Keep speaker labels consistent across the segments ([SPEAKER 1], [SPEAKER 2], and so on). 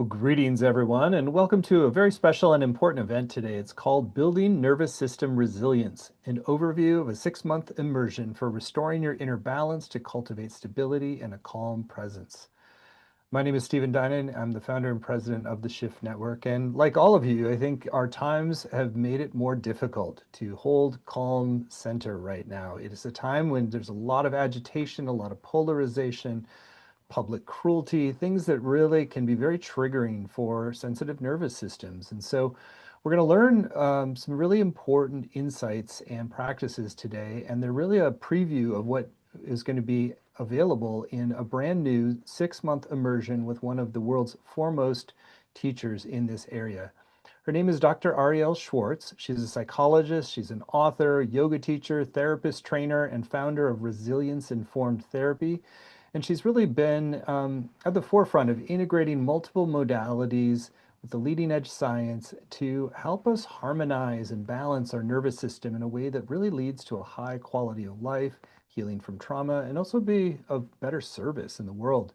[SPEAKER 1] Well, greetings, everyone, and welcome to a very special and important event today. It's called Building Nervous System Resilience, an overview of a 6-month immersion for restoring your inner balance to cultivate stability and a calm presence. My name is Stephen Dinan. I'm the founder and president of the Shift Network. And like all of you, I think our times have made it more difficult to hold calm center right now. It is a time when there's a lot of agitation, a lot of polarization, public cruelty, things that really can be very triggering for sensitive nervous systems. And so we're going to learn some really important insights and practices today. And they're really a preview of what is going to be available in a brand new 6-month immersion with one of the world's foremost teachers in this area. Her name is Dr. Arielle Schwartz. She's a psychologist, she's an author, yoga teacher, therapist, trainer, and founder of Resilience Informed Therapy. And she's really been at the forefront of integrating multiple modalities with the leading edge science to help us harmonize and balance our nervous system in a way that really leads to a high quality of life, healing from trauma, and also be of better service in the world.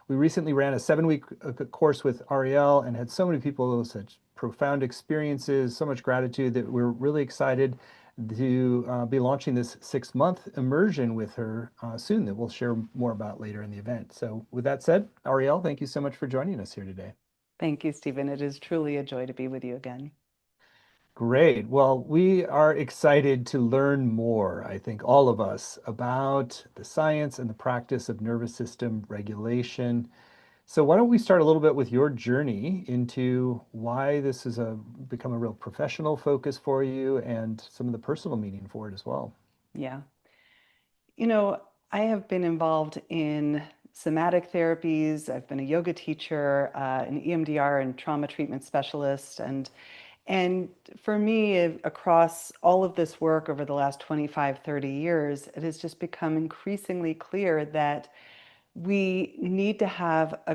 [SPEAKER 1] We recently ran a 7-week course with Arielle and had so many people, such profound experiences, so much gratitude that we're really excited to be launching this 6-month immersion with her soon that we'll share more about later in the event. So with that said, Arielle, thank you so much for joining us here today.
[SPEAKER 2] Thank you, Stephen. It is truly a joy to be with you again.
[SPEAKER 1] Great. Well, we are excited to learn more, I think all of us, about the science and the practice of nervous system regulation. So why don't we start a little bit with your journey into why this has become a real professional focus for you and some of the personal meaning for it as well.
[SPEAKER 2] Yeah. You know, I have been involved in somatic therapies. I've been a yoga teacher, an EMDR and trauma treatment specialist. And for me, across all of this work over the last 25, 30 years, it has just become increasingly clear that we need to have a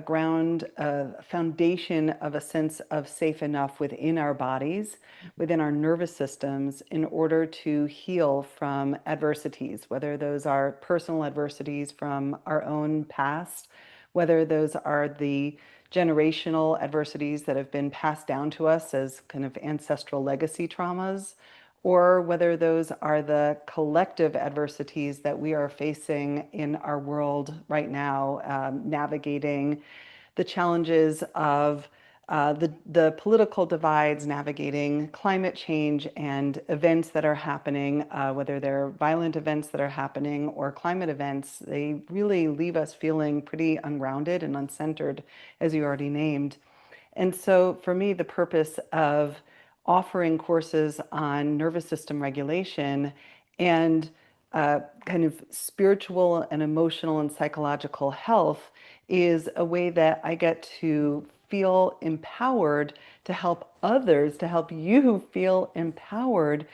[SPEAKER 2] foundation of a sense of safe enough within our bodies, within our nervous systems, in order to heal from adversities, whether those are personal adversities from our own past, whether those are the generational adversities that have been passed down to us as kind of ancestral legacy traumas, or whether those are the collective adversities that we are facing in our world right now, navigating the challenges of the political divides, navigating climate change and events that are happening, whether they're violent events that are happening or climate events. They really leave us feeling pretty ungrounded and uncentered, as you already named. And so for me, the purpose of offering courses on nervous system regulation and kind of spiritual and emotional and psychological health is a way that I get to feel empowered to help others, to help you feel empowered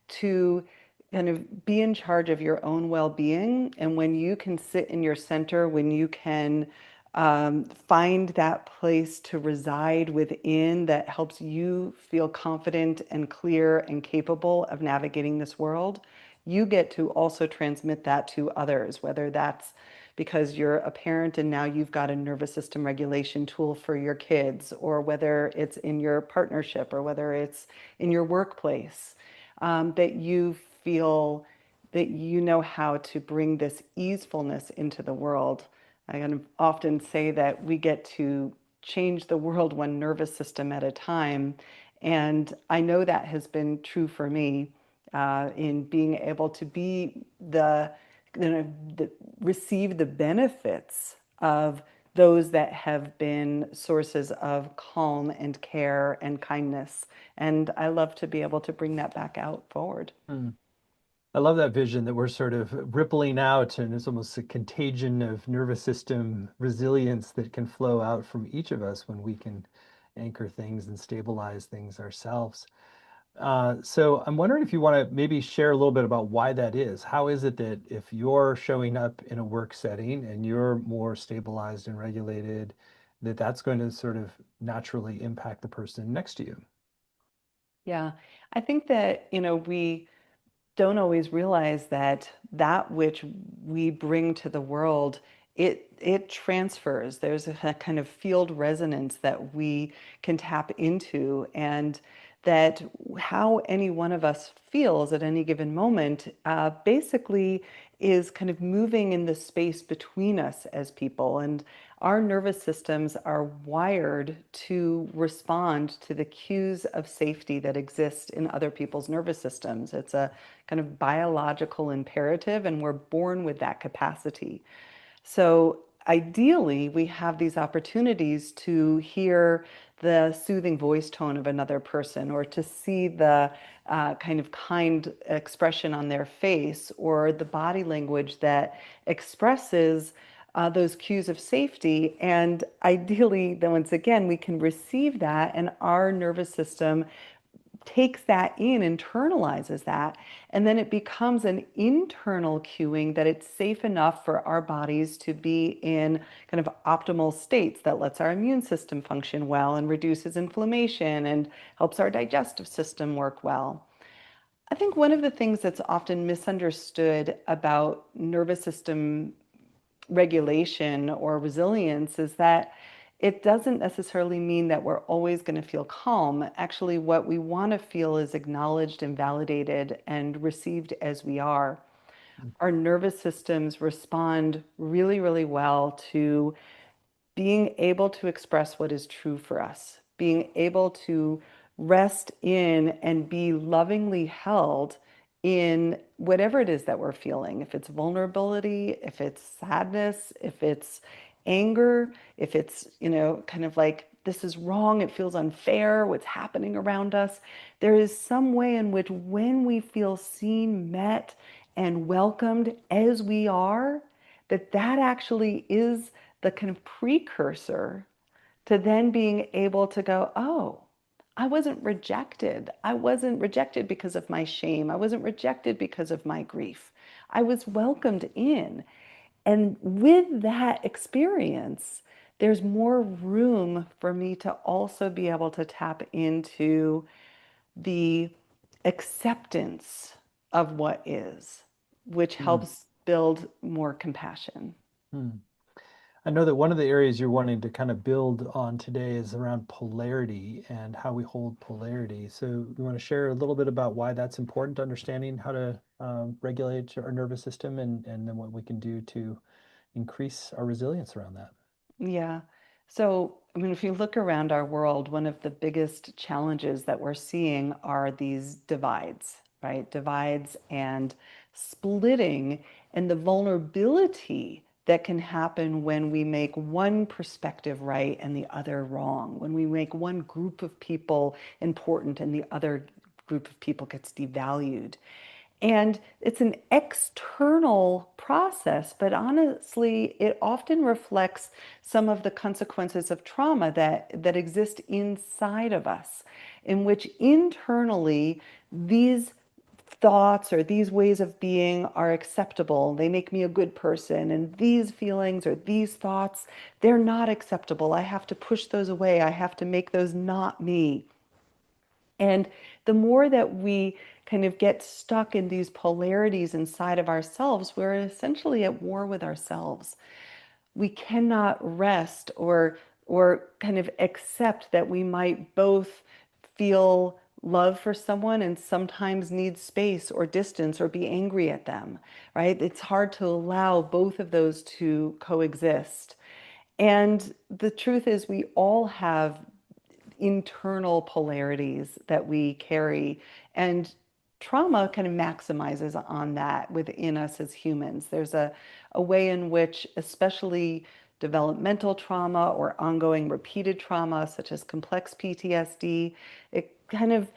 [SPEAKER 2] to kind of be in charge of your own well-being. And when you can sit in your center, when you can find that place to reside within that helps you feel confident and clear and capable of navigating this world, you get to also transmit that to others, whether that's because you're a parent and now you've got a nervous system regulation tool for your kids, or whether it's in your partnership, or whether it's in your workplace, that you feel that you know how to bring this easefulness into the world. I kind of often say that we get to change the world one nervous system at a time. And I know that has been true for me in being able to be receive the benefits of those that have been sources of calm and care and kindness. And I love to be able to bring that back out forward.
[SPEAKER 1] Mm. I love that vision that we're sort of rippling out, and it's almost a contagion of nervous system resilience that can flow out from each of us when we can anchor things and stabilize things ourselves. So I'm wondering if you want to maybe share a little bit about why that is. How is it that if you're showing up in a work setting and you're more stabilized and regulated, that that's going to sort of naturally impact the person next to you?
[SPEAKER 2] Yeah, I think that, we don't always realize that that which we bring to the world it transfers. There's a kind of field resonance that we can tap into, and that how any one of us feels at any given moment basically is kind of moving in the space between us as people. And our nervous systems are wired to respond to the cues of safety that exist in other people's nervous systems. It's a kind of biological imperative, and we're born with that capacity. So ideally, we have these opportunities to hear the soothing voice tone of another person, or to see the kind of kind expression on their face, or the body language that expresses those cues of safety. And ideally, then once again, we can receive that, and our nervous system takes that in, internalizes that, and then it becomes an internal cueing that it's safe enough for our bodies to be in kind of optimal states that lets our immune system function well and reduces inflammation and helps our digestive system work well. I think one of the things that's often misunderstood about nervous system regulation or resilience is that it doesn't necessarily mean that we're always going to feel calm. Actually, what we want to feel is acknowledged and validated and received as we are. Our nervous systems respond really, really well to being able to express what is true for us, being able to rest in and be lovingly held in whatever it is that we're feeling. If it's vulnerability, if it's sadness, if it's anger, if it's, kind of like, this is wrong, it feels unfair, what's happening around us. There is some way in which when we feel seen, met, and welcomed as we are, that actually is the kind of precursor to then being able to go, oh, I wasn't rejected. I wasn't rejected because of my shame. I wasn't rejected because of my grief. I was welcomed in. And with that experience, there's more room for me to also be able to tap into the acceptance of what is, which
[SPEAKER 1] Mm,
[SPEAKER 2] helps build more compassion.
[SPEAKER 1] mm. I know that one of the areas you're wanting to kind of build on today is around polarity and how we hold polarity. So you want to share a little bit about why that's important, understanding how to regulate our nervous system and then what we can do to increase our resilience around that.
[SPEAKER 2] Yeah. So, I mean, if you look around our world, one of the biggest challenges that we're seeing are these divides, right? Divides and splitting, and the vulnerability that can happen when we make one perspective right and the other wrong, when we make one group of people important and the other group of people gets devalued. And it's an external process, but honestly, it often reflects some of the consequences of trauma that exist inside of us, in which internally these thoughts or these ways of being are acceptable. They make me a good person. And these feelings or these thoughts, they're not acceptable. I have to push those away. I have to make those not me. And the more that we kind of get stuck in these polarities inside of ourselves, we're essentially at war with ourselves. We cannot rest or kind of accept that we might both feel love for someone and sometimes need space or distance or be angry at them, right? It's hard to allow both of those to coexist. And the truth is, we all have internal polarities that we carry. And trauma kind of maximizes on that within us as humans. There's a way in which, especially developmental trauma or ongoing repeated trauma, such as complex PTSD, it kind of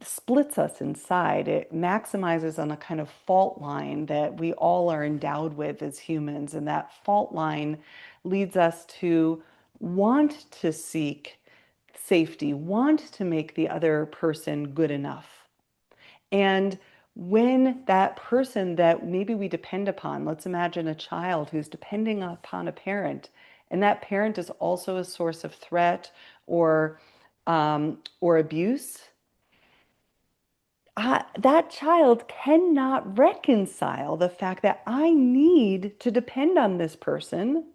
[SPEAKER 2] splits us inside. It maximizes on a kind of fault line that we all are endowed with as humans. And that fault line leads us to want to seek safety, want to make the other person good enough. And when that person that maybe we depend upon, let's imagine a child who's depending upon a parent, and that parent is also a source of threat or abuse, that child cannot reconcile the fact that I need to depend on this person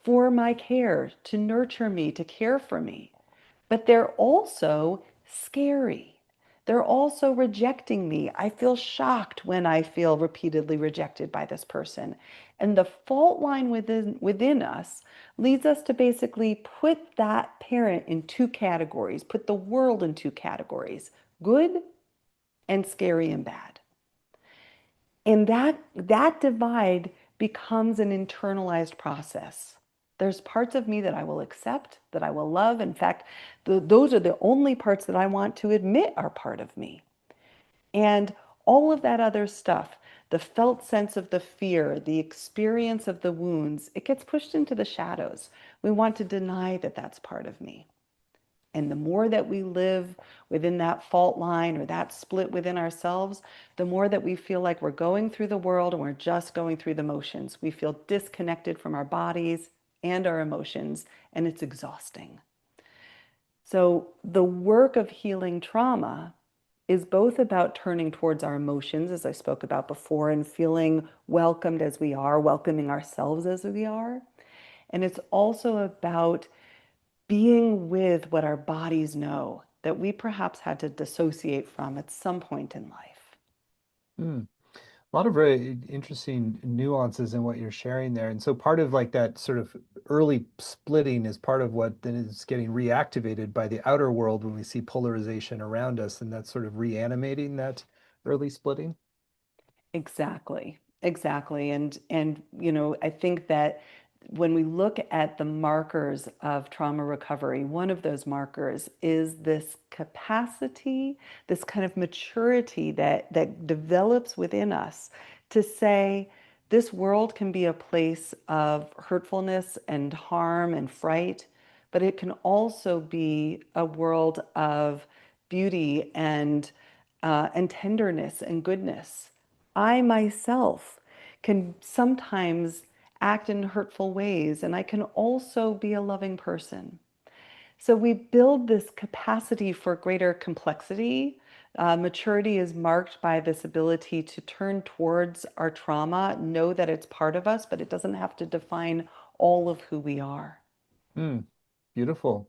[SPEAKER 2] for my care, to nurture me, to care for me. But they're also scary. They're also rejecting me. I feel shocked when I feel repeatedly rejected by this person. And the fault line within us leads us to basically put that parent in two categories, put the world in two categories, good and scary and bad. And that divide becomes an internalized process. There's parts of me that I will accept, that I will love. In fact, those are the only parts that I want to admit are part of me. And all of that other stuff, the felt sense of the fear, the experience of the wounds, it gets pushed into the shadows. We want to deny that that's part of me. And the more that we live within that fault line or that split within ourselves, the more that we feel like we're going through the world and we're just going through the motions. We feel disconnected from our bodies and our emotions, and it's exhausting. So, the work of healing trauma is both about turning towards our emotions, as I spoke about before, and feeling welcomed as we are, welcoming ourselves as we are. And it's also about being with what our bodies know that we perhaps had to dissociate from at some point in life.
[SPEAKER 1] Hmm. A lot of very interesting nuances in what you're sharing there. And so part of like that sort of early splitting is part of what then is getting reactivated by the outer world when we see polarization around us, and that's sort of reanimating that early splitting.
[SPEAKER 2] Exactly. Exactly. And I think that when we look at the markers of trauma recovery, one of those markers is this capacity, this kind of maturity that develops within us to say, this world can be a place of hurtfulness and harm and fright, but it can also be a world of beauty and tenderness and goodness. I myself can sometimes act in hurtful ways, and I can also be a loving person. So we build this capacity for greater complexity. Maturity is marked by this ability to turn towards our trauma, know that it's part of us, but it doesn't have to define all of who we are.
[SPEAKER 1] Hmm. Beautiful.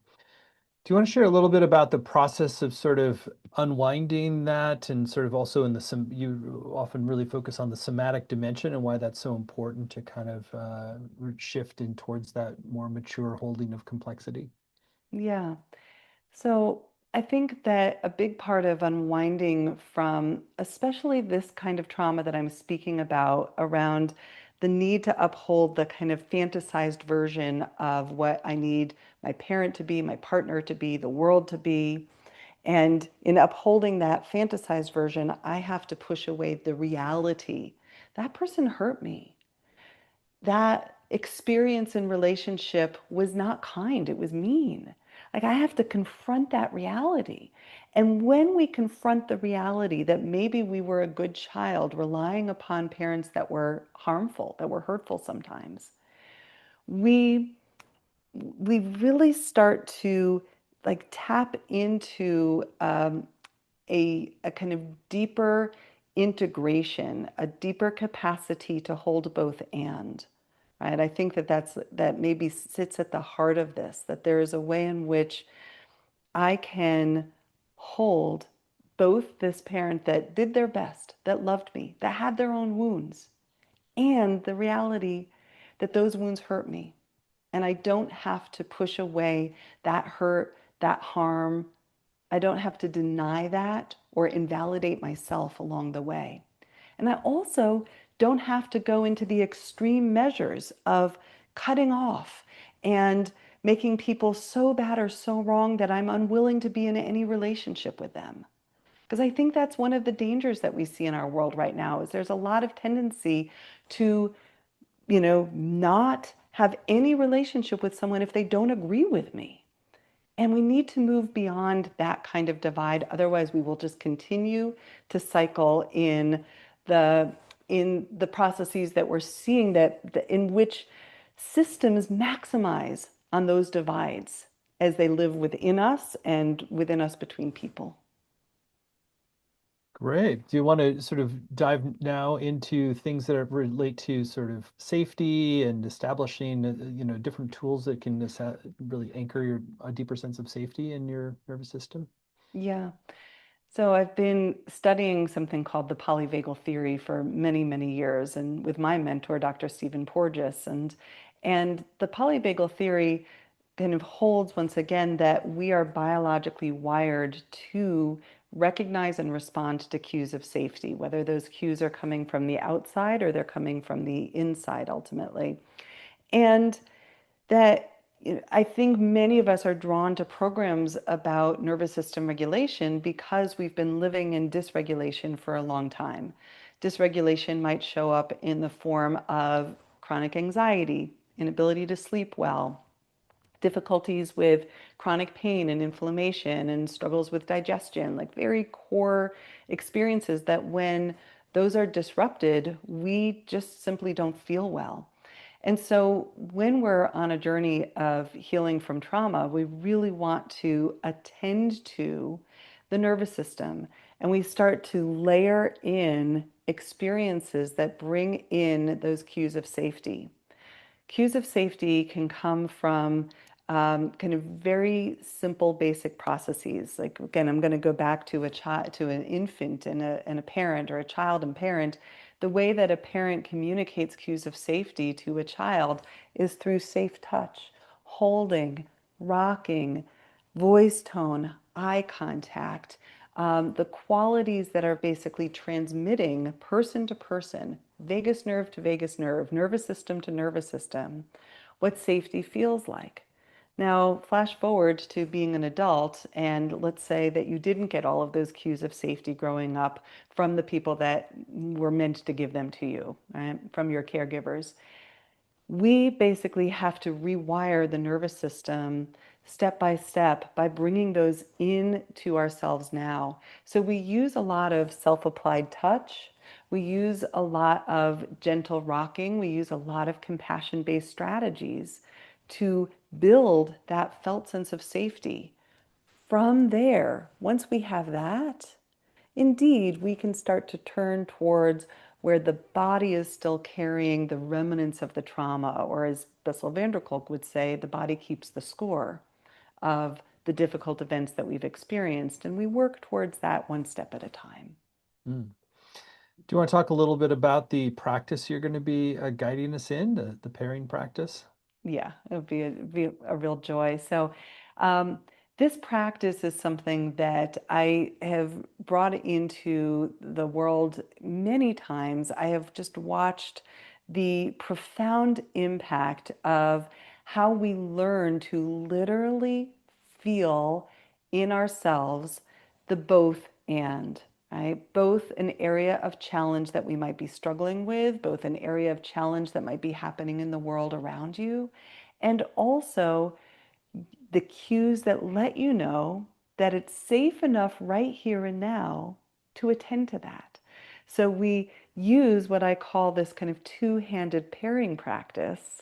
[SPEAKER 1] Do you want to share a little bit about the process of sort of unwinding that, and sort of also in the you often really focus on the somatic dimension and why that's so important to kind of shift in towards that more mature holding of complexity?
[SPEAKER 2] Yeah. So I think that a big part of unwinding from especially this kind of trauma that I'm speaking about around the need to uphold the kind of fantasized version of what I need my parent to be, my partner to be, the world to be. And in upholding that fantasized version, I have to push away the reality. That person hurt me. That experience in relationship was not kind, it was mean. Like I have to confront that reality. And when we confront the reality that maybe we were a good child relying upon parents that were harmful, that were hurtful sometimes, we we really start to like tap into a kind of deeper integration, a deeper capacity to hold both and. Right? I think that maybe sits at the heart of this, that there is a way in which I can hold both this parent that did their best, that loved me, that had their own wounds, and the reality that those wounds hurt me. And I don't have to push away that hurt, that harm. I don't have to deny that or invalidate myself along the way. And I also don't have to go into the extreme measures of cutting off and making people so bad or so wrong that I'm unwilling to be in any relationship with them. Because I think that's one of the dangers that we see in our world right now is there's a lot of tendency to, not have any relationship with someone if they don't agree with me. And we need to move beyond that kind of divide. Otherwise, we will just continue to cycle the in the processes that we're seeing in which systems maximize on those divides as they live within us and within us between people.
[SPEAKER 1] Great. Do you want to sort of dive now into things that relate to sort of safety and establishing, different tools that can really anchor a deeper sense of safety in your nervous system?
[SPEAKER 2] Yeah. So I've been studying something called the polyvagal theory for many, many years, and with my mentor, Dr. Stephen Porges, and the polyvagal theory kind of holds once again that we are biologically wired to recognize and respond to cues of safety, whether those cues are coming from the outside or they're coming from the inside ultimately. And that I think many of us are drawn to programs about nervous system regulation because we've been living in dysregulation for a long time. Dysregulation might show up in the form of chronic anxiety, inability to sleep well, difficulties with chronic pain and inflammation, and struggles with digestion, like very core experiences that when those are disrupted, we just simply don't feel well. And so, when we're on a journey of healing from trauma, we really want to attend to the nervous system, and we start to layer in experiences that bring in those cues of safety. Cues of safety can come from kind of very simple, basic processes. Like again, I'm going to go back to a child, to an infant and a parent, or a child and parent. The way that a parent communicates cues of safety to a child is through safe touch, holding, rocking, voice tone, eye contact, the qualities that are basically transmitting person to person, vagus nerve to vagus nerve, nervous system to nervous system, what safety feels like. Now, flash forward to being an adult, and let's say that you didn't get all of those cues of safety growing up from the people that were meant to give them to you, right? From your caregivers. We basically have to rewire the nervous system step by step by bringing those into ourselves now. So we use a lot of self-applied touch. We use a lot of gentle rocking. We use a lot of compassion-based strategies to build that felt sense of safety. From there, once we have that, indeed, we can start to turn towards where the body is still carrying the remnants of the trauma, or as Bessel van der Kolk would say, the body keeps the score of the difficult events that we've experienced, and we work towards that one step at a time.
[SPEAKER 1] Mm. Do you want to talk a little bit about the practice you're going to be guiding us in, the pairing practice?
[SPEAKER 2] Yeah, it would be a real joy. So, um, this practice is something that I have brought into the world many times. I have just watched the profound impact of how we learn to literally feel in ourselves the both and. Right? Both an area of challenge that we might be struggling with, both an area of challenge that might be happening in the world around you, and also the cues that let you know that it's safe enough right here and now to attend to that. So we use what I call this kind of two-handed pairing practice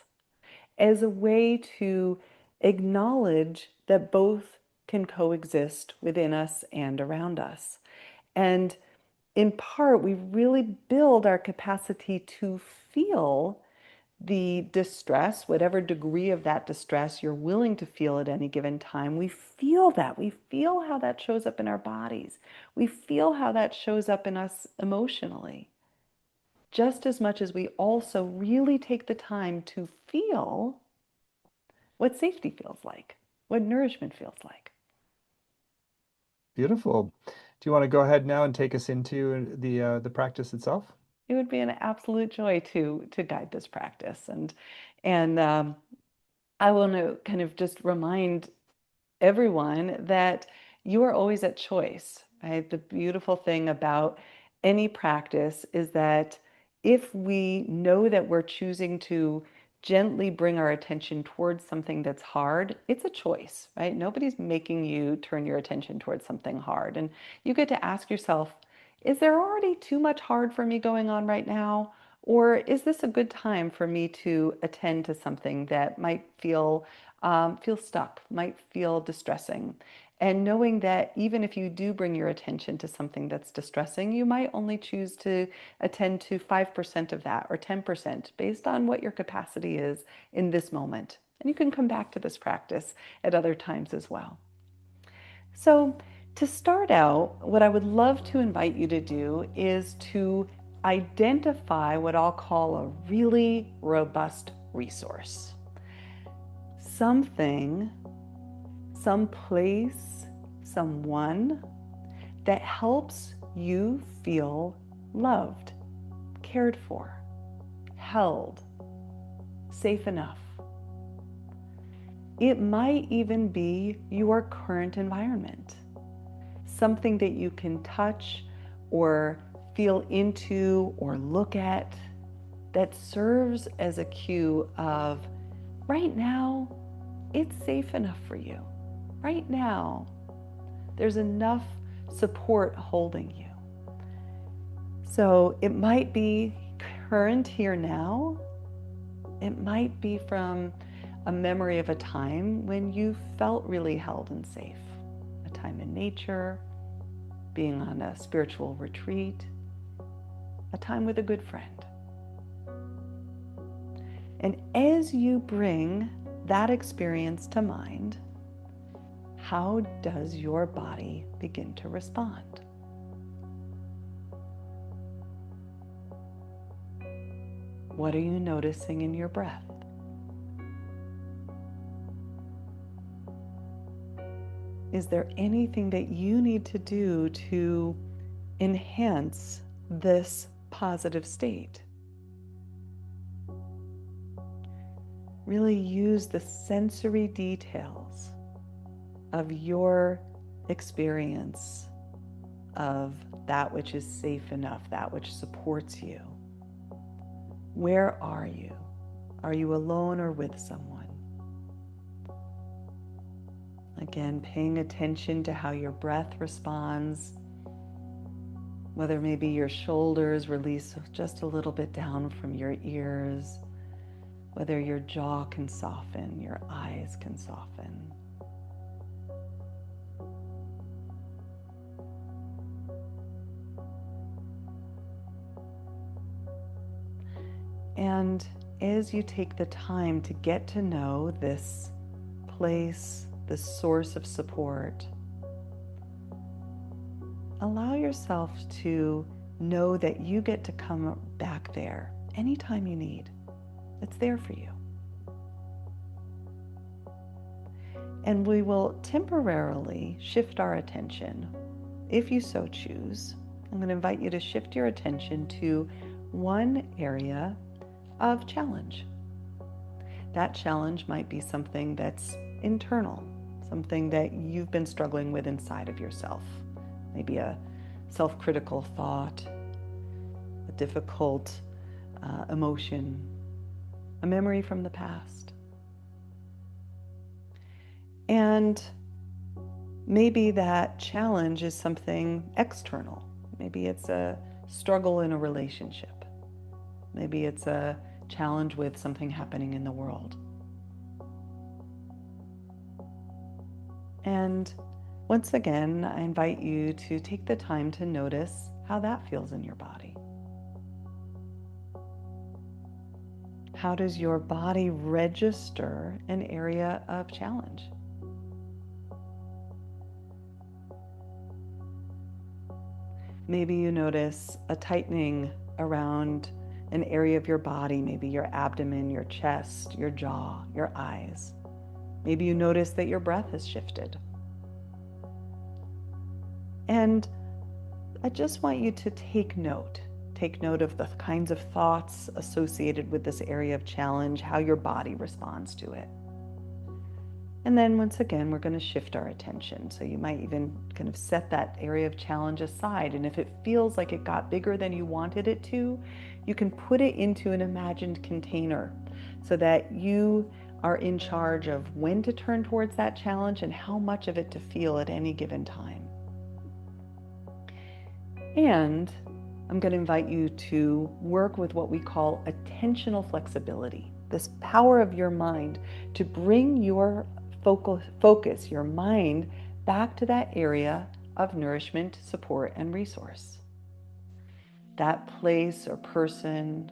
[SPEAKER 2] as a way to acknowledge that both can coexist within us and around us. And in part, we really build our capacity to feel the distress, whatever degree of that distress you're willing to feel at any given time. We feel that. We feel how that shows up in our bodies. We feel how that shows up in us emotionally. Just as much as we also really take the time to feel what safety feels like, what nourishment feels like.
[SPEAKER 1] Beautiful. Do you want to go ahead now and take us into the practice itself?
[SPEAKER 2] It would be an absolute joy to guide this practice, and I want to kind of just remind everyone that you are always at choice, right? The beautiful thing about any practice is that if we know that we're choosing to gently bring our attention towards something that's hard, it's a choice, right? Nobody's making you turn your attention towards something hard. And you get to ask yourself, is there already too much hard for me going on right now? Or is this a good time for me to attend to something that might feel stuck, might feel distressing? And knowing that even if you do bring your attention to something that's distressing, you might only choose to attend to 5% of that or 10% based on what your capacity is in this moment. And you can come back to this practice at other times as well. So, to start out, what I would love to invite you to do is to identify what I'll call a really robust resource. Something, some place, someone that helps you feel loved, cared for, held, safe enough. It might even be your current environment, something that you can touch or feel into or look at that serves as a cue of right now, it's safe enough for you. Right now, there's enough support holding you. So it might be current here now. It might be from a memory of a time when you felt really held and safe. A time in nature, being on a spiritual retreat, a time with a good friend. And as you bring that experience to mind, how does your body begin to respond? What are you noticing in your breath? Is there anything that you need to do to enhance this positive state? Really use the sensory details of your experience of that which is safe enough, that which supports you. Where are you? Are you alone or with someone? Again, paying attention to how your breath responds, whether maybe your shoulders release just a little bit down from your ears, whether your jaw can soften, your eyes can soften. And as you take the time to get to know this place, this source of support, allow yourself to know that you get to come back there anytime you need. It's there for you. And we will temporarily shift our attention, if you so choose. I'm going to invite you to shift your attention to one area of challenge. That challenge might be something that's internal, something that you've been struggling with inside of yourself. Maybe a self-critical thought, a difficult emotion, a memory from the past. And maybe that challenge is something external. Maybe it's a struggle in a relationship. Maybe it's a challenge with something happening in the world. And once again, I invite you to take the time to notice how that feels in your body. How does your body register an area of challenge? Maybe you notice a tightening around an area of your body, maybe your abdomen, your chest, your jaw, your eyes. Maybe you notice that your breath has shifted. And I just want you to take note of the kinds of thoughts associated with this area of challenge, how your body responds to it. And then once again, we're going to shift our attention. So you might even kind of set that area of challenge aside. And if it feels like it got bigger than you wanted it to, you can put it into an imagined container so that you are in charge of when to turn towards that challenge and how much of it to feel at any given time. And I'm going to invite you to work with what we call attentional flexibility, this power of your mind to bring your focus, your mind, back to that area of nourishment, support, and resource. That place or person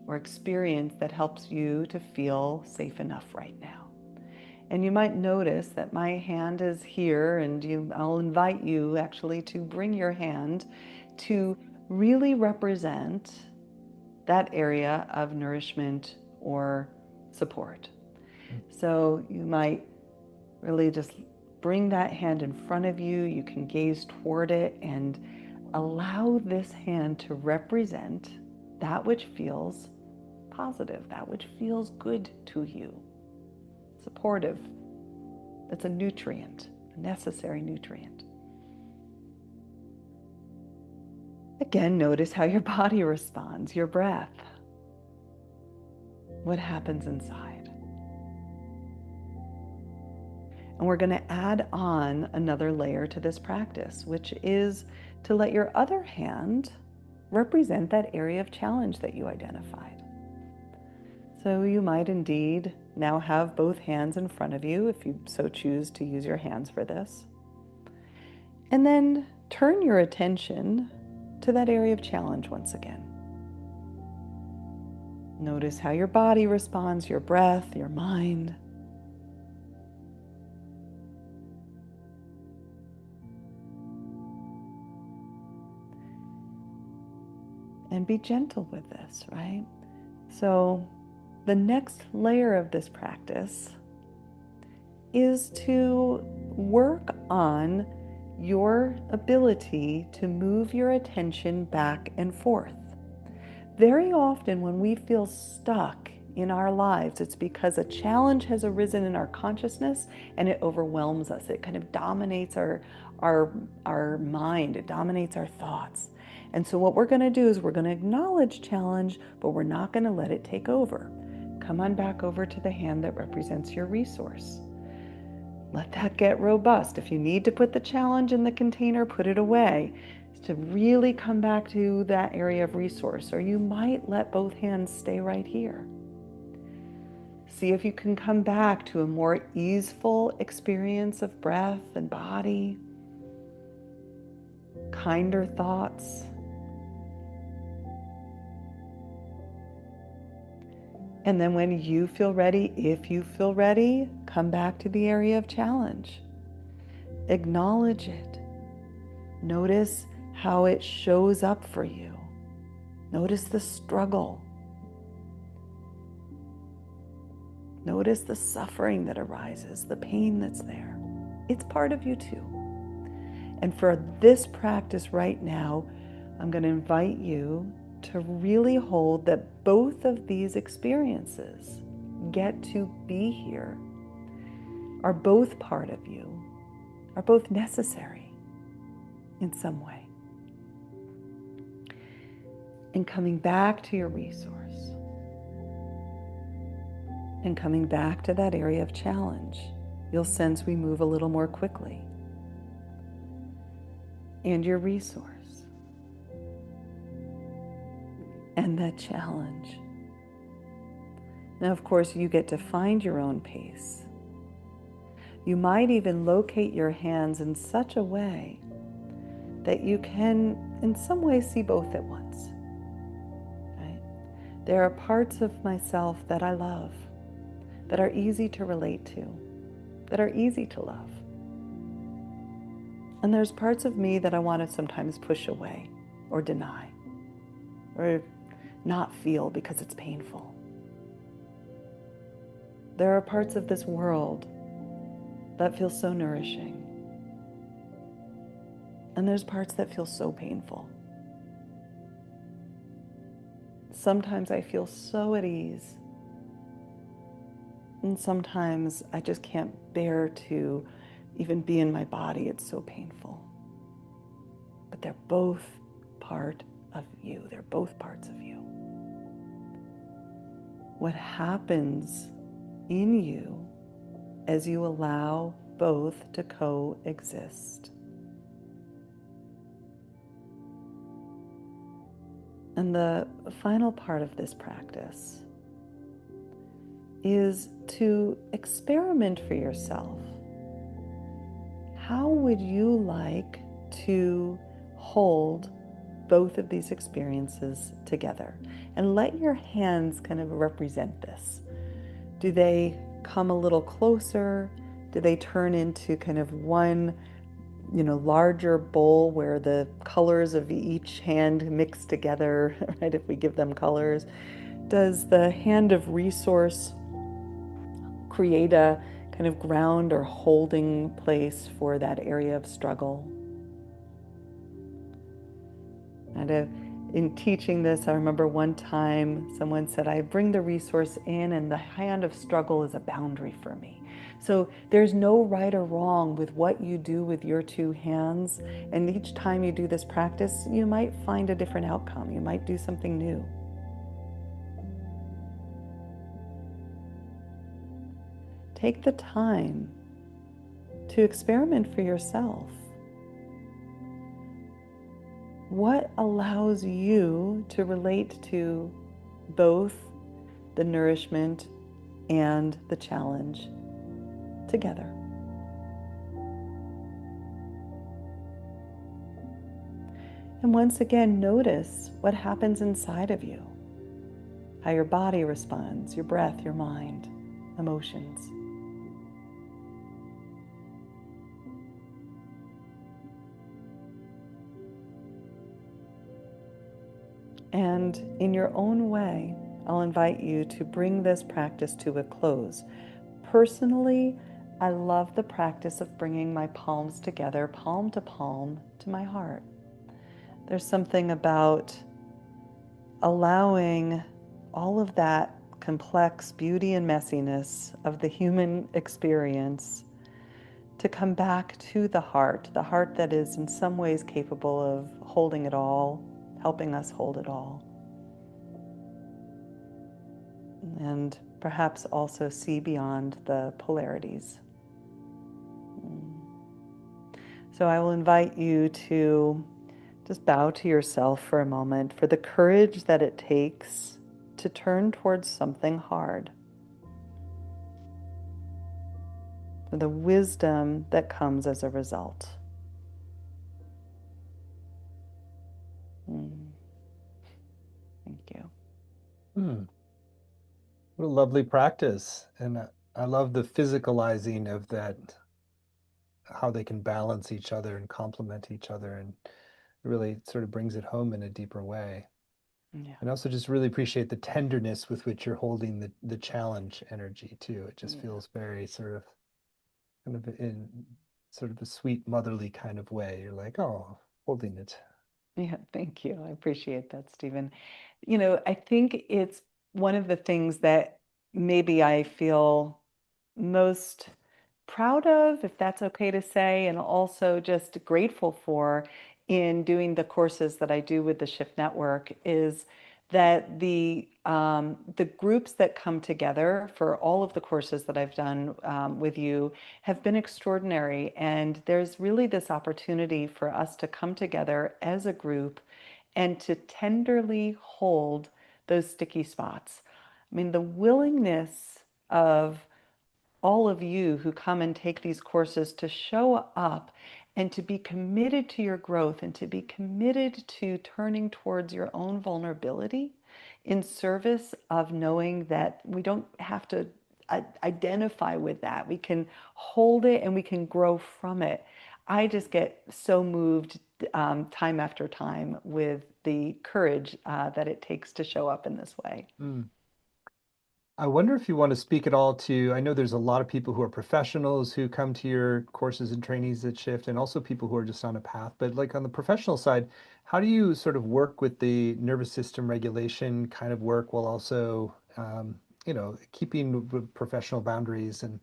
[SPEAKER 2] or experience that helps you to feel safe enough right now. And you might notice that my hand is here, and I'll invite you actually to bring your hand to really represent that area of nourishment or support. So you might really just bring that hand in front of you. You can gaze toward it and allow this hand to represent that which feels positive, that which feels good to you, supportive. That's a nutrient, a necessary nutrient. Again, notice how your body responds, your breath. What happens inside? And we're going to add on another layer to this practice, which is to let your other hand represent that area of challenge that you identified. So you might indeed now have both hands in front of you if you so choose to use your hands for this. And then turn your attention to that area of challenge once again. Notice how your body responds, your breath, your mind. And be gentle with this, right? So the next layer of this practice is to work on your ability to move your attention back and forth. Very often when we feel stuck in our lives, it's because a challenge has arisen in our consciousness and it overwhelms us. It kind of dominates our mind, it dominates our thoughts. And so what we're going to do is we're going to acknowledge challenge, but we're not going to let it take over. Come on back over to the hand that represents your resource. Let that get robust. If you need to put the challenge in the container, put it away to really come back to that area of resource. Or you might let both hands stay right here. See if you can come back to a more easeful experience of breath and body, kinder thoughts. And then when you feel ready, if you feel ready, come back to the area of challenge. Acknowledge it. Notice how it shows up for you. Notice the struggle. Notice the suffering that arises, the pain that's there. It's part of you too. And for this practice right now, I'm going to invite you to really hold that both of these experiences get to be here, are both part of you, are both necessary in some way. And coming back to your resource, and coming back to that area of challenge, you'll sense we move a little more quickly. And your resource. And that challenge. Now, of course, you get to find your own pace. You might even locate your hands in such a way that you can, in some way, see both at once. Right? There are parts of myself that I love, that are easy to relate to, that are easy to love. And there's parts of me that I want to sometimes push away or deny or not feel because it's painful. There are parts of this world that feel so nourishing. And there's parts that feel so painful. Sometimes I feel so at ease. And sometimes I just can't bear to even be in my body. It's so painful. But they're both part of you. They're both parts of you. What happens in you as you allow both to coexist? And the final part of this practice is to experiment for yourself how would you like to hold both of these experiences together? And let your hands kind of represent this. Do they come a little closer? Do they turn into kind of one, larger bowl where the colors of each hand mix together, right? If we give them colors, does the hand of resource create a kind of ground or holding place for that area of struggle? And in teaching this, I remember one time someone said, I bring the resource in, and the hand of struggle is a boundary for me. So there's no right or wrong with what you do with your two hands. And each time you do this practice, you might find a different outcome. You might do something new. Take the time to experiment for yourself. What allows you to relate to both the nourishment and the challenge together? And once again, notice what happens inside of you, how your body responds, your breath, your mind, emotions. And in your own way, I'll invite you to bring this practice to a close. Personally, I love the practice of bringing my palms together, palm to my heart. There's something about allowing all of that complex beauty and messiness of the human experience to come back to the heart that is in some ways capable of holding it all, helping us hold it all. And perhaps also see beyond the polarities. So I will invite you to just bow to yourself for a moment for the courage that it takes to turn towards something hard, for the wisdom that comes as a result. Thank you.
[SPEAKER 1] Hmm. What a lovely practice. And I love the physicalizing of that, how they can balance each other and complement each other. And it really sort of brings it home in a deeper way.
[SPEAKER 2] Yeah.
[SPEAKER 1] And also just really appreciate the tenderness with which you're holding the challenge energy too. It just
[SPEAKER 2] Yeah.
[SPEAKER 1] feels very sort of kind of in sort of a sweet motherly kind of way. You're like, oh, holding it.
[SPEAKER 2] Yeah, thank you. I appreciate that, Stephen. I think it's one of the things that maybe I feel most proud of, if that's okay to say, and also just grateful for in doing the courses that I do with the Shift Network is that the groups that come together for all of the courses that I've done with you have been extraordinary. And there's really this opportunity for us to come together as a group and to tenderly hold those sticky spots. I mean, the willingness of all of you who come and take these courses to show up and to be committed to your growth and to be committed to turning towards your own vulnerability in service of knowing that we don't have to identify with that. We can hold it and we can grow from it. I just get so moved time after time with the courage that it takes to show up in this way.
[SPEAKER 1] Mm. I wonder if you want to speak at all to, I know there's a lot of people who are professionals who come to your courses and trainings at Shift, and also people who are just on a path. But like on the professional side, how do you sort of work with the nervous system regulation kind of work while also, keeping professional boundaries and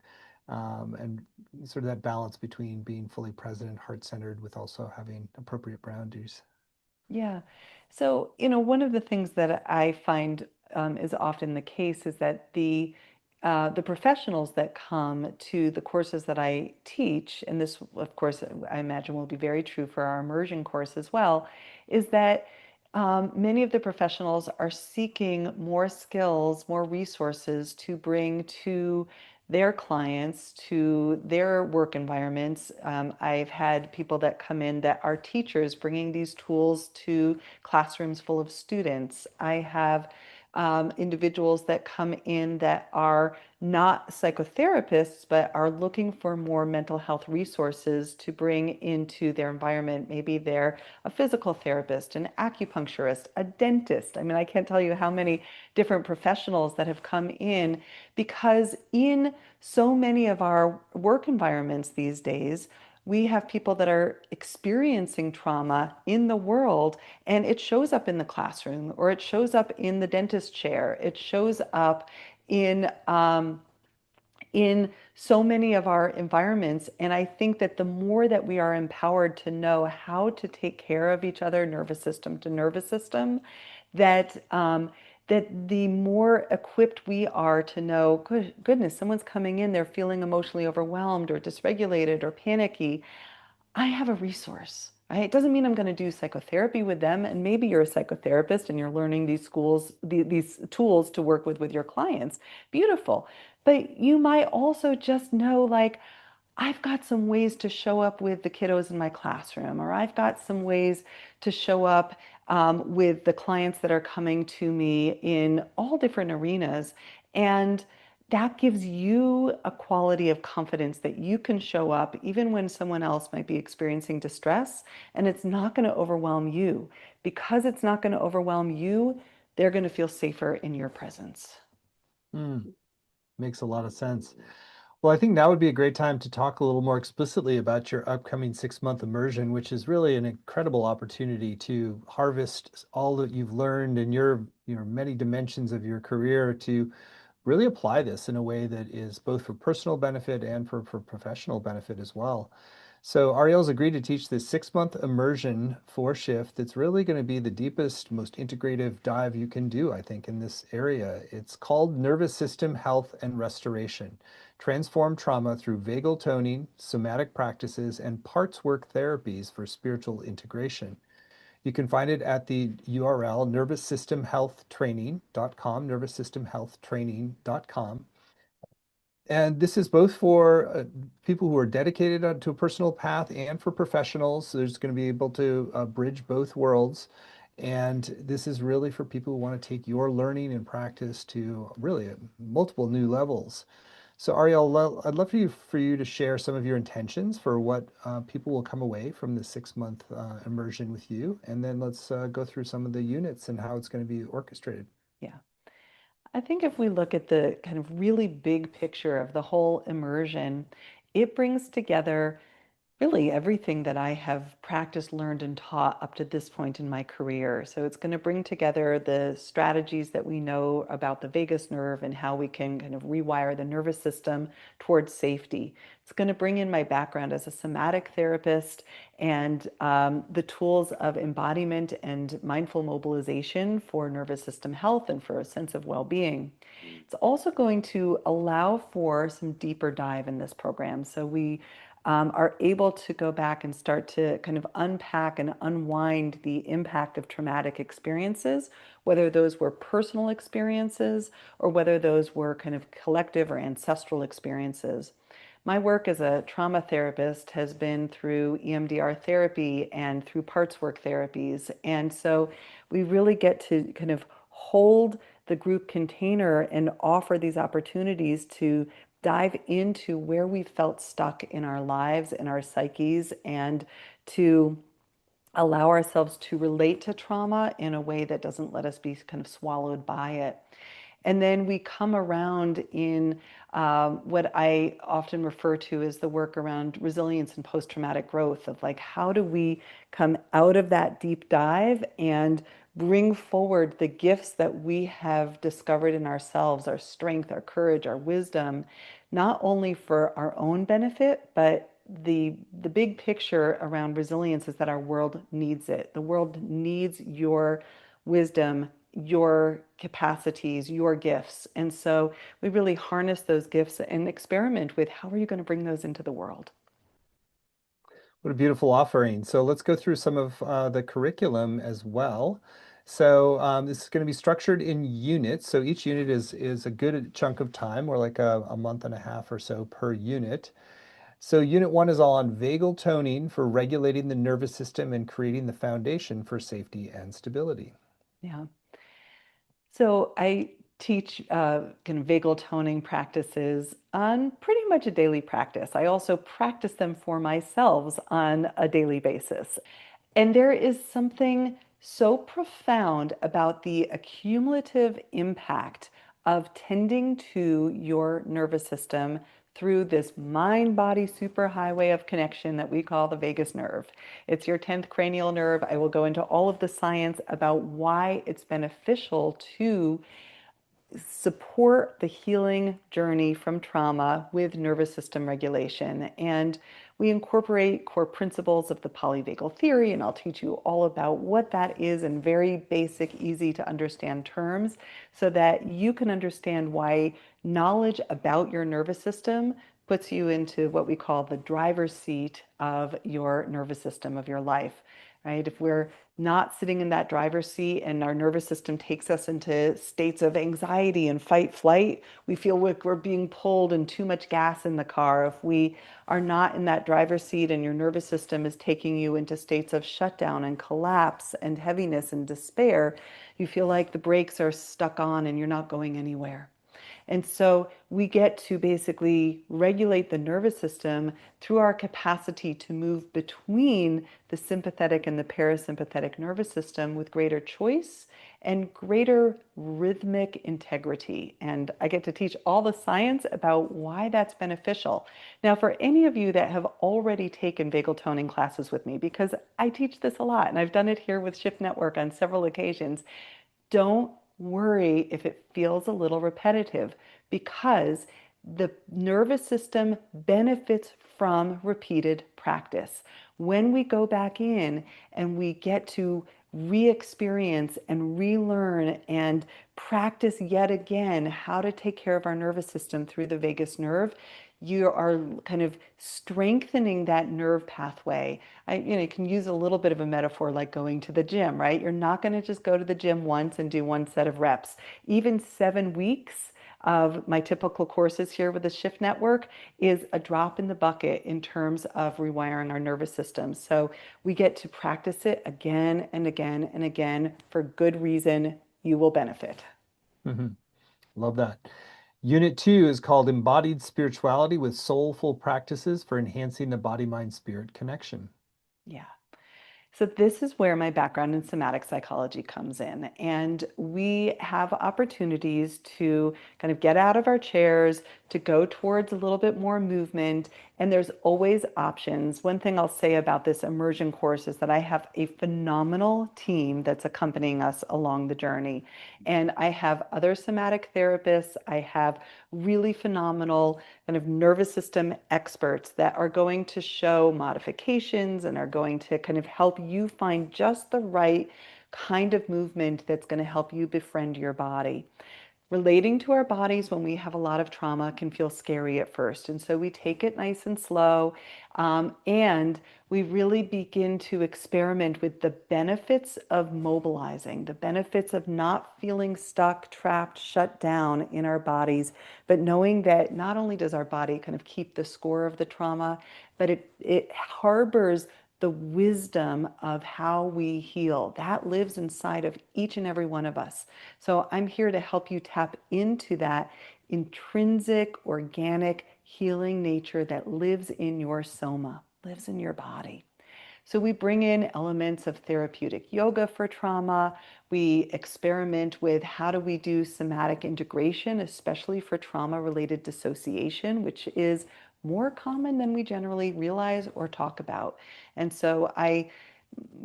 [SPEAKER 1] sort of that balance between being fully present and heart-centered with also having appropriate boundaries?
[SPEAKER 2] Yeah. So, one of the things that I find is often the case is that the professionals that come to the courses that I teach, and this, of course, I imagine will be very true for our immersion course as well, is that many of the professionals are seeking more skills, more resources to bring to their clients to their work environments. I've had people that come in that are teachers bringing these tools to classrooms full of students. I have individuals that come in that are not psychotherapists, but are looking for more mental health resources to bring into their environment. Maybe they're a physical therapist, an acupuncturist, a dentist. I mean, I can't tell you how many different professionals that have come in because in so many of our work environments these days, we have people that are experiencing trauma in the world, and it shows up in the classroom, or it shows up in the dentist chair. It shows up in so many of our environments. And I think that the more that we are empowered to know how to take care of each other, nervous system to nervous system, that the more equipped we are to know, goodness, someone's coming in, they're feeling emotionally overwhelmed or dysregulated or panicky. I have a resource. Right? It doesn't mean I'm going to do psychotherapy with them. And maybe you're a psychotherapist and you're learning these tools to work with your clients. Beautiful. But you might also just know, like, I've got some ways to show up with the kiddos in my classroom, or I've got some ways to show up with the clients that are coming to me in all different arenas. And that gives you a quality of confidence that you can show up even when someone else might be experiencing distress, and it's not going to overwhelm you. Because it's not going to overwhelm you, they're going to feel safer in your presence.
[SPEAKER 1] Mm, makes a lot of sense. Well, I think now would be a great time to talk a little more explicitly about your upcoming 6-month immersion, which is really an incredible opportunity to harvest all that you've learned in your many dimensions of your career to really apply this in a way that is both for personal benefit and for professional benefit as well. So Arielle's agreed to teach this 6-month immersion 4 shift. It's really going to be the deepest, most integrative dive you can do, I think, in this area. It's called Nervous System Health and Restoration. Transform trauma through vagal toning, somatic practices, and parts work therapies for spiritual integration. You can find it at the URL nervoussystemhealthtraining.com, nervoussystemhealthtraining.com. And this is both for people who are dedicated to a personal path and for professionals. So there's going to be able to bridge both worlds. And this is really for people who want to take your learning and practice to really multiple new levels. So Arielle, I'd love for you to share some of your intentions for what people will come away from the 6-month immersion with you. And then let's go through some of the units and how it's going to be orchestrated.
[SPEAKER 2] Yeah. I think if we look at the kind of really big picture of the whole immersion, it brings together really everything that I have practiced, learned, and taught up to this point in my career. So it's going to bring together the strategies that we know about the vagus nerve and how we can kind of rewire the nervous system towards safety. It's going to bring in my background as a somatic therapist and the tools of embodiment and mindful mobilization for nervous system health and for a sense of well-being. It's also going to allow for some deeper dive in this program. So we are able to go back and start to kind of unpack and unwind the impact of traumatic experiences, whether those were personal experiences or whether those were kind of collective or ancestral experiences. My work as a trauma therapist has been through EMDR therapy and through parts work therapies. And so we really get to kind of hold the group container and offer these opportunities to dive into where we felt stuck in our lives, in our psyches, and to allow ourselves to relate to trauma in a way that doesn't let us be kind of swallowed by it. And then we come around in what I often refer to as the work around resilience and post-traumatic growth of like, how do we come out of that deep dive and bring forward the gifts that we have discovered in ourselves, our strength, our courage, our wisdom, not only for our own benefit, but the big picture around resilience is that our world needs it. The world needs your wisdom, your capacities, your gifts. And so we really harness those gifts and experiment with how are you going to bring those into the world?
[SPEAKER 1] What a beautiful offering. So let's go through some of the curriculum as well. So this is going to be structured in units. So each unit is a good chunk of time, or like a month and a half or so per unit. So unit one is all on vagal toning for regulating the nervous system and creating the foundation for safety and stability.
[SPEAKER 2] Yeah. So I teach kind of vagal toning practices on pretty much a daily practice. I also practice them for myself on a daily basis. And there is something so profound about the accumulative impact of tending to your nervous system through this mind body superhighway of connection that we call the vagus nerve. It's your 10th cranial nerve. I will go into all of the science about why it's beneficial to support the healing journey from trauma with nervous system regulation. And we incorporate core principles of the polyvagal theory, and I'll teach you all about what that is in very basic, easy to understand terms so that you can understand why knowledge about your nervous system puts you into what we call the driver's seat of your nervous system of your life, right? If we're not sitting in that driver's seat and our nervous system takes us into states of anxiety and fight flight, we feel like we're being pulled and too much gas in the car. If we are not in that driver's seat and your nervous system is taking you into states of shutdown and collapse and heaviness and despair, you feel like the brakes are stuck on and you're not going anywhere. And so we get to basically regulate the nervous system through our capacity to move between the sympathetic and the parasympathetic nervous system with greater choice and greater rhythmic integrity. And I get to teach all the science about why that's beneficial. Now, for any of you that have already taken vagal toning classes with me, because I teach this a lot and I've done it here with Shift Network on several occasions, don't worry if it feels a little repetitive because the nervous system benefits from repeated practice. When we go back in and we get to re-experience and relearn and practice yet again how to take care of our nervous system through the vagus nerve, you are kind of strengthening that nerve pathway. You can use a little bit of a metaphor like going to the gym, right? You're not going to just go to the gym once and do one set of reps. Even 7 weeks of my typical courses here with the Shift Network is a drop in the bucket in terms of rewiring our nervous system. So we get to practice it again and again and again for good reason. You will benefit.
[SPEAKER 1] Mhm. Love that. Unit two is called Embodied Spirituality with Soulful Practices for Enhancing the Body Mind Spirit Connection.
[SPEAKER 2] Yeah. So this is where my background in somatic psychology comes in. And we have opportunities to kind of get out of our chairs, to go towards a little bit more movement. And there's always options. One thing I'll say about this immersion course is that I have a phenomenal team that's accompanying us along the journey. And I have other somatic therapists. I have really phenomenal kind of nervous system experts that are going to show modifications and are going to kind of help you find just the right kind of movement that's going to help you befriend your body. Relating to our bodies when we have a lot of trauma can feel scary at first. And so we take it nice and slow. And we really begin to experiment with the benefits of mobilizing, the benefits of not feeling stuck, trapped, shut down in our bodies, but knowing that not only does our body kind of keep the score of the trauma, but it harbors the wisdom of how we heal. That lives inside of each and every one of us. So I'm here to help you tap into that intrinsic, organic, healing nature that lives in your soma, lives in your body. So we bring in elements of therapeutic yoga for trauma. We experiment with how do we do somatic integration, especially for trauma-related dissociation, which is more common than we generally realize or talk about. And so a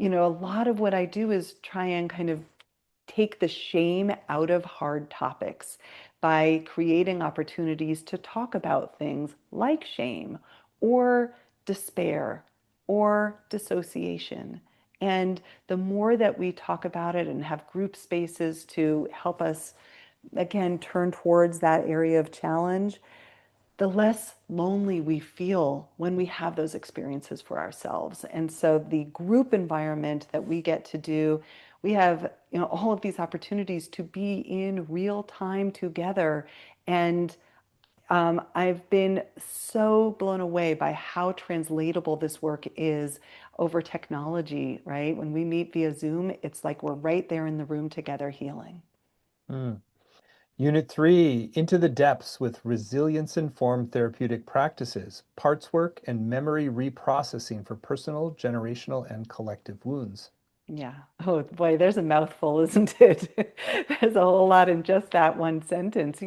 [SPEAKER 2] lot of what I do is try and kind of take the shame out of hard topics by creating opportunities to talk about things like shame or despair or dissociation. And the more that we talk about it and have group spaces to help us, again, turn towards that area of challenge, the less lonely we feel when we have those experiences for ourselves. And so the group environment that we get to do We have, all of these opportunities to be in real time together. And I've been so blown away by how translatable this work is over technology, right? When we meet via Zoom, it's like we're right there in the room together healing.
[SPEAKER 1] Mm. Unit 3, Into the Depths with Resilience-Informed Therapeutic Practices, Parts Work and Memory Reprocessing for Personal, Generational, and Collective Wounds.
[SPEAKER 2] Yeah. Oh boy, there's a mouthful, isn't it? There's a whole lot in just that one sentence.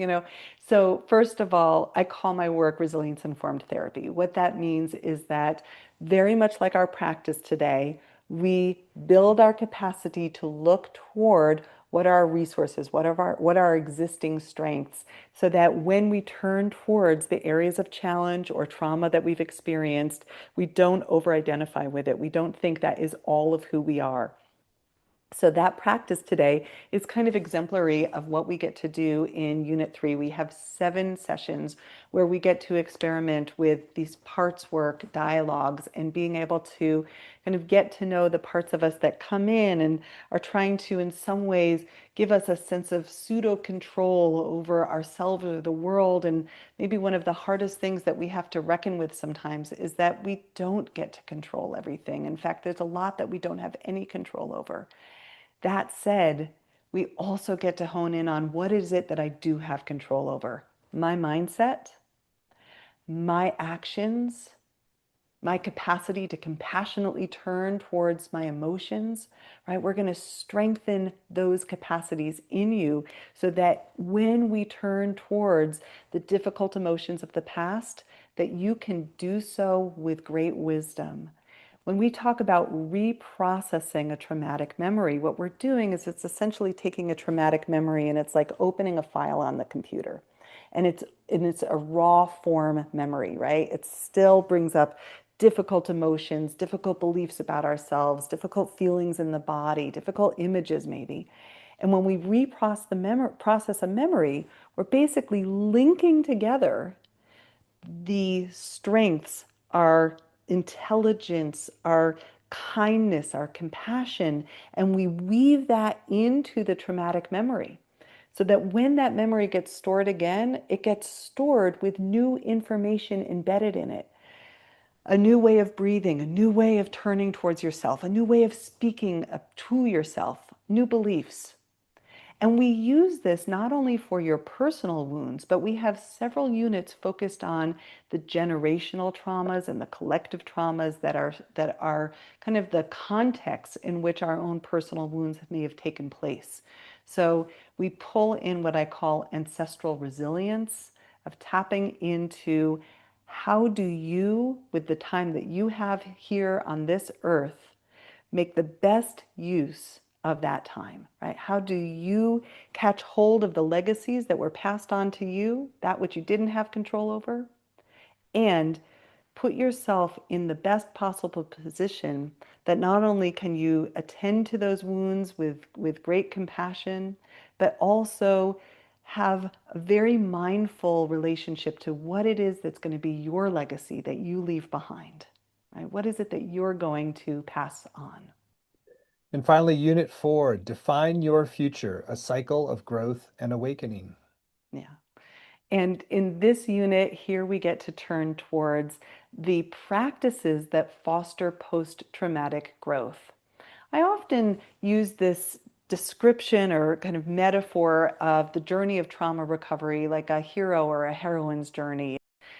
[SPEAKER 2] So first of all, I call my work resilience informed therapy. What that means is that very much like our practice today, we build our capacity to look toward what are our resources, what are our existing strengths, so that when we turn towards the areas of challenge or trauma that we've experienced, we don't over-identify with it. We don't think that is all of who we are. So that practice today is kind of exemplary of what we get to do in Unit 3. We have 7 sessions where we get to experiment with these parts work dialogues and being able to kind of get to know the parts of us that come in and are trying to, in some ways, give us a sense of pseudo control over ourselves or the world. And maybe one of the hardest things that we have to reckon with sometimes is that we don't get to control everything. In fact, there's a lot that we don't have any control over. That said, we also get to hone in on what is it that I do have control over? My mindset, my actions, my capacity to compassionately turn towards my emotions, right? We're going to strengthen those capacities in you so that when we turn towards the difficult emotions of the past, that you can do so with great wisdom. When we talk about reprocessing a traumatic memory, what we're doing is it's essentially taking a traumatic memory and it's like opening a file on the computer. And it's a raw form memory, right? It still brings up difficult emotions, difficult beliefs about ourselves, difficult feelings in the body, difficult images maybe. And when we process a memory, we're basically linking together the strengths, our intelligence, our kindness, our compassion, and we weave that into the traumatic memory. So that when that memory gets stored again, it gets stored with new information embedded in it. A new way of breathing, a new way of turning towards yourself, a new way of speaking to yourself, new beliefs. And we use this not only for your personal wounds, but we have several units focused on the generational traumas and the collective traumas that are kind of the context in which our own personal wounds may have taken place. So we pull in what I call ancestral resilience of tapping into how do you, with the time that you have here on this earth, make the best use of that time, right? How do you catch hold of the legacies that were passed on to you, that which you didn't have control over, and put yourself in the best possible position that not only can you attend to those wounds with great compassion, but also have a very mindful relationship to what it is that's going to be your legacy that you leave behind, right? What is it that you're going to pass on?
[SPEAKER 1] And finally, Unit 4, Define Your Future, a Cycle of Growth and Awakening.
[SPEAKER 2] Yeah. And in this unit, here we get to turn towards the practices that foster post-traumatic growth. I often use this description or kind of metaphor of the journey of trauma recovery like a hero or a heroine's journey.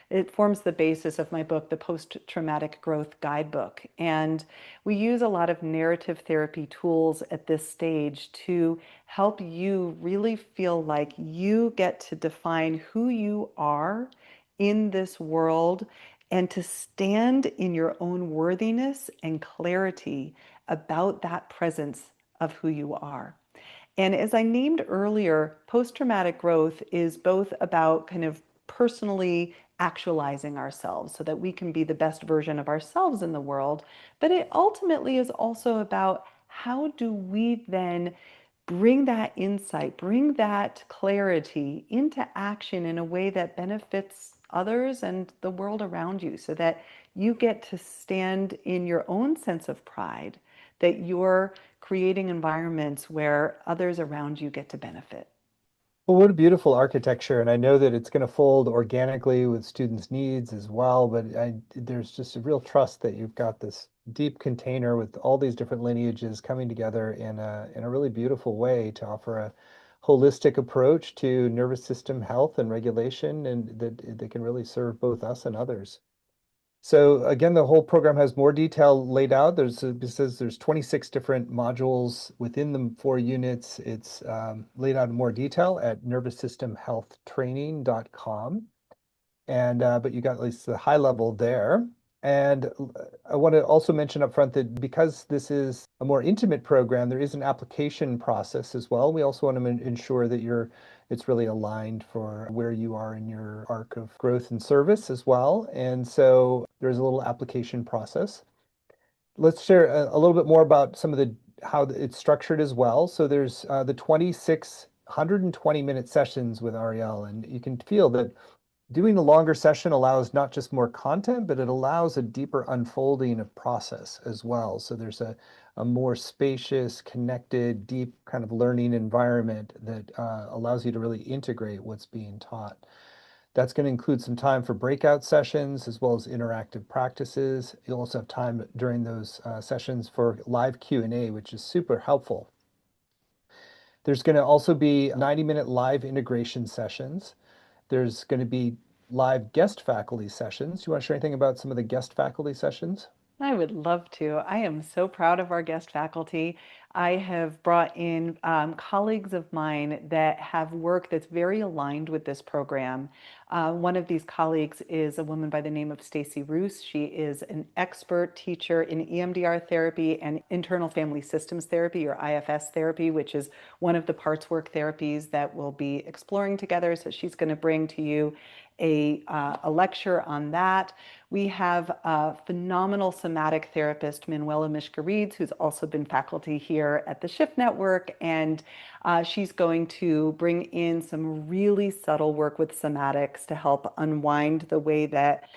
[SPEAKER 2] It forms the basis of my book, the Post-Traumatic Growth Guidebook. And we use a lot of narrative therapy tools at this stage to help you really feel like you get to define who you are in this world and to stand in your own worthiness and clarity about that presence of who you are. And as I named earlier, post-traumatic growth is both about kind of personally actualizing ourselves so that we can be the best version of ourselves in the world, but it ultimately is also about how do we then bring that insight, bring that clarity into action in a way that benefits others and the world around you so that you get to stand in your own sense of pride that you're creating environments where others around you get to benefit.
[SPEAKER 1] Well, what a beautiful architecture. And I know that it's going to fold organically with students' needs as well. But there's just a real trust that you've got this deep container with all these different lineages coming together in a really beautiful way to offer a holistic approach to nervous system health and regulation, and that can really serve both us and others. So again, the whole program has more detail laid out. It says there's 26 different modules within the 4 units. It's laid out in more detail at nervoussystemhealthtraining.com. And but you got at least the high level there. And I want to also mention up front that because this is a more intimate program, there is an application process as well. We also want to ensure that it's really aligned for where you are in your arc of growth and service as well. And so there's a little application process. Let's share a little bit more about some of the how it's structured as well. So there's the 26 120-minute sessions with Arielle, and you can feel that doing a longer session allows not just more content, but it allows a deeper unfolding of process as well. So there's a more spacious, connected, deep kind of learning environment that allows you to really integrate what's being taught. That's going to include some time for breakout sessions as well as interactive practices. You'll also have time during those sessions for live Q&A, which is super helpful. There's going to also be 90-minute live integration sessions. There's going to be live guest faculty sessions. You want to share anything about some of the guest faculty sessions?
[SPEAKER 2] I would love to. I am so proud of our guest faculty. I have brought in colleagues of mine that have work that's very aligned with this program. One of these colleagues is a woman by the name of Stacy Roos. She is an expert teacher in EMDR therapy and internal family systems therapy, or IFS therapy, which is one of the parts work therapies that we'll be exploring together. So she's going to bring to you a lecture on that. We have a phenomenal somatic therapist, Manuela Mishka-Reeds, who's also been faculty here at the Shift Network, and she's going to bring in some really subtle work with somatics to help unwind the way that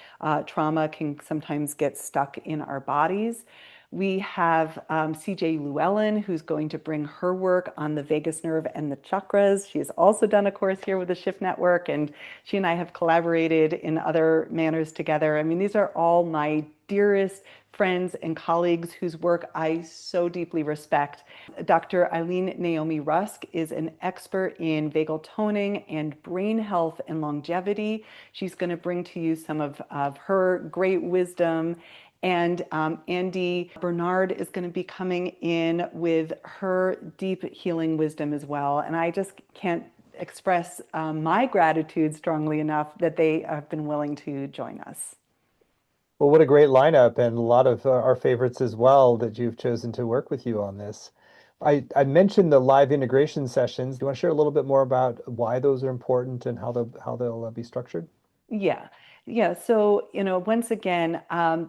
[SPEAKER 2] trauma can sometimes get stuck in our bodies. We have CJ Llewellyn, who's going to bring her work on the vagus nerve and the chakras. She has also done a course here with the Shift Network, and she and I have collaborated in other manners together. I mean, these are all my dearest friends and colleagues whose work I so deeply respect. Dr. Eileen Naomi Rusk is an expert in vagal toning and brain health and longevity. She's going to bring to you some of her great wisdom. And Andy Bernard is going to be coming in with her deep healing wisdom as well. And I just can't express my gratitude strongly enough that they have been willing to join us.
[SPEAKER 1] Well, what a great lineup, and a lot of our favorites as well that you've chosen to work with you on this. I mentioned the live integration sessions. Do you want to share a little bit more about why those are important and how they'll be structured?
[SPEAKER 2] Yeah. Yeah. So, once again,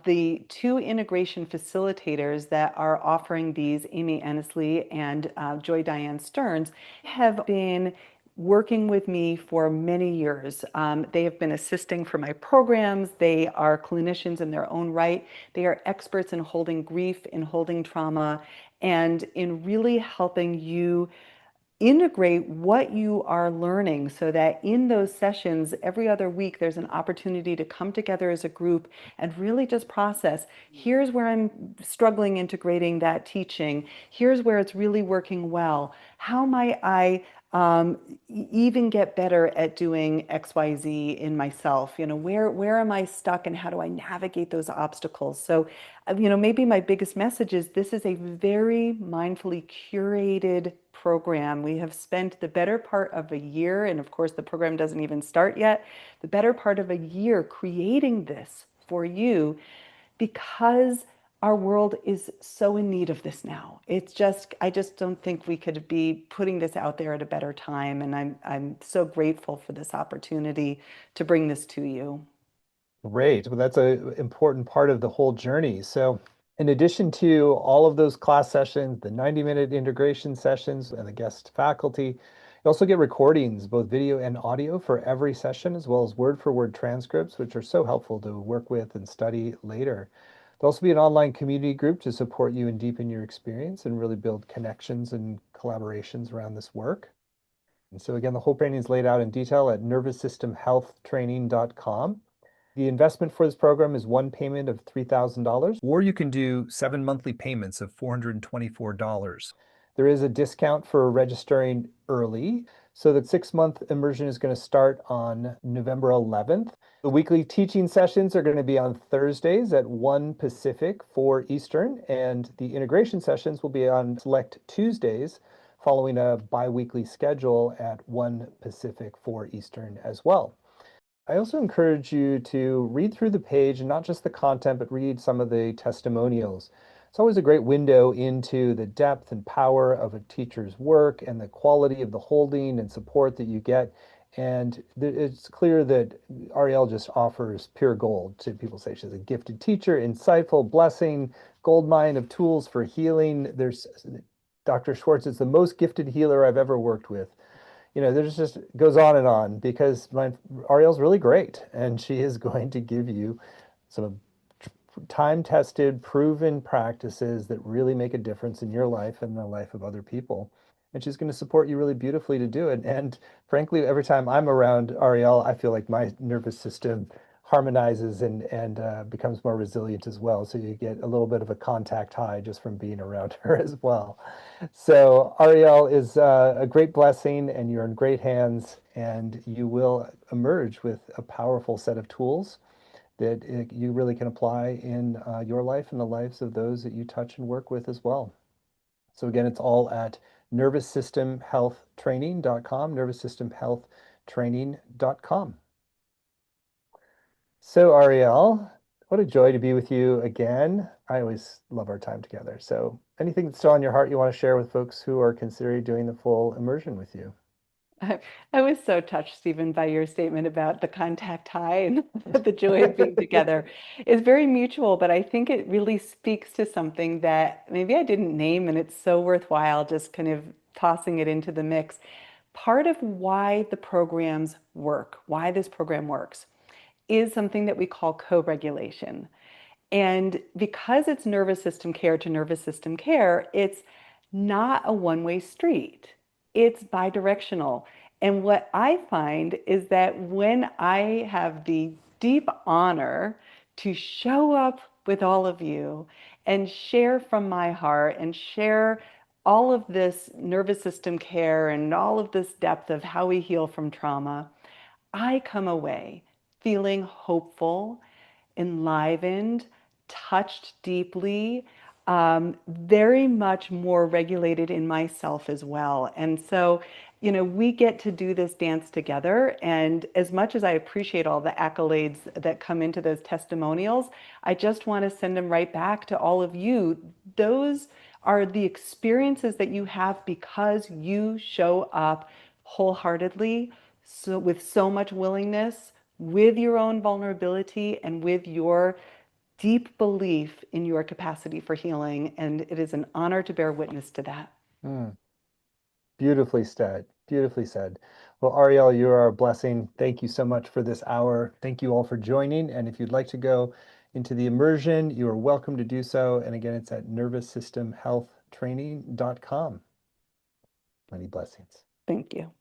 [SPEAKER 2] the two integration facilitators that are offering these, Amy Ennisley and Joy Diane Stearns, have been working with me for many years. They have been assisting for my programs. They are clinicians in their own right. They are experts in holding grief, in holding trauma, and in really helping you integrate what you are learning so that in those sessions every other week there's an opportunity to come together as a group and really just process, here's where I'm struggling integrating that teaching, here's where it's really working well, how might I even get better at doing XYZ in myself, where am I stuck and how do I navigate those obstacles. So maybe my biggest message is this is a very mindfully curated program. We have spent the better part of a year, and of course the program doesn't even start yet, the better part of a year creating this for you because our world is so in need of this now. I just don't think we could be putting this out there at a better time. And I'm so grateful for this opportunity to bring this to you.
[SPEAKER 1] Great. Well, that's an important part of the whole journey. So, in addition to all of those class sessions, the 90-minute integration sessions, and the guest faculty, You also get recordings, both video and audio, for every session, as well as word-for-word transcripts, which are so helpful to work with and study later. There'll also be an online community group to support you and deepen your experience and really build connections and collaborations around this work. And so again, the whole training is laid out in detail at nervoussystemhealthtraining.com. The investment for this program is one payment of $3,000, or you can do 7 monthly payments of $424. There is a discount for registering early. So the 6-month immersion is going to start on November 11th. The weekly teaching sessions are going to be on Thursdays at 1 Pacific, 4 Eastern, and the integration sessions will be on select Tuesdays following a bi-weekly schedule at 1 Pacific, 4 Eastern as well. I also encourage you to read through the page, and not just the content, but read some of the testimonials. It's always a great window into the depth and power of a teacher's work and the quality of the holding and support that you get. And it's clear that Arielle just offers pure gold to people. Say she's a gifted teacher, insightful, blessing, gold mine of tools for healing. There's Dr. Schwartz is the most gifted healer I've ever worked with. There's just goes on and on, because Arielle's really great, and she is going to give you some time-tested, proven practices that really make a difference in your life and the life of other people. And she's going to support you really beautifully to do it. And frankly, every time I'm around Arielle, I feel like my nervous system harmonizes and becomes more resilient as well. So you get a little bit of a contact high just from being around her as well. So Arielle is a great blessing, and you're in great hands, and you will emerge with a powerful set of tools that you really can apply in your life and the lives of those that you touch and work with as well. So again, it's all at nervoussystemhealthtraining.com, nervoussystemhealthtraining.com. So Arielle, what a joy to be with you again. I always love our time together. So anything that's still on your heart you want to share with folks who are considering doing the full immersion with you?
[SPEAKER 2] I, I was so touched, Stephen, by your statement about the contact high and the joy of being together. It's very mutual, but I think it really speaks to something that maybe I didn't name, and it's so worthwhile just kind of tossing it into the mix. Part of why the programs work, why this program works, is something that we call co-regulation. And because it's nervous system care to nervous system care, it's not a one-way street. It's bidirectional. And what I find is that when I have the deep honor to show up with all of you and share from my heart and share all of this nervous system care and all of this depth of how we heal from trauma, I come away feeling hopeful, enlivened, touched deeply, very much more regulated in myself as well. And so, we get to do this dance together. And as much as I appreciate all the accolades that come into those testimonials, I just want to send them right back to all of you. Those are the experiences that you have because you show up wholeheartedly, so with so much willingness, with your own vulnerability, and with your deep belief in your capacity for healing. And it is an honor to bear witness to that.
[SPEAKER 1] Mm, beautifully said. Beautifully said. Well, Arielle, you are a blessing. Thank you so much for this hour. Thank you all for joining. And if you'd like to go into the immersion, you are welcome to do so. And again, it's at nervoussystemhealthtraining.com. Many blessings.
[SPEAKER 2] Thank you.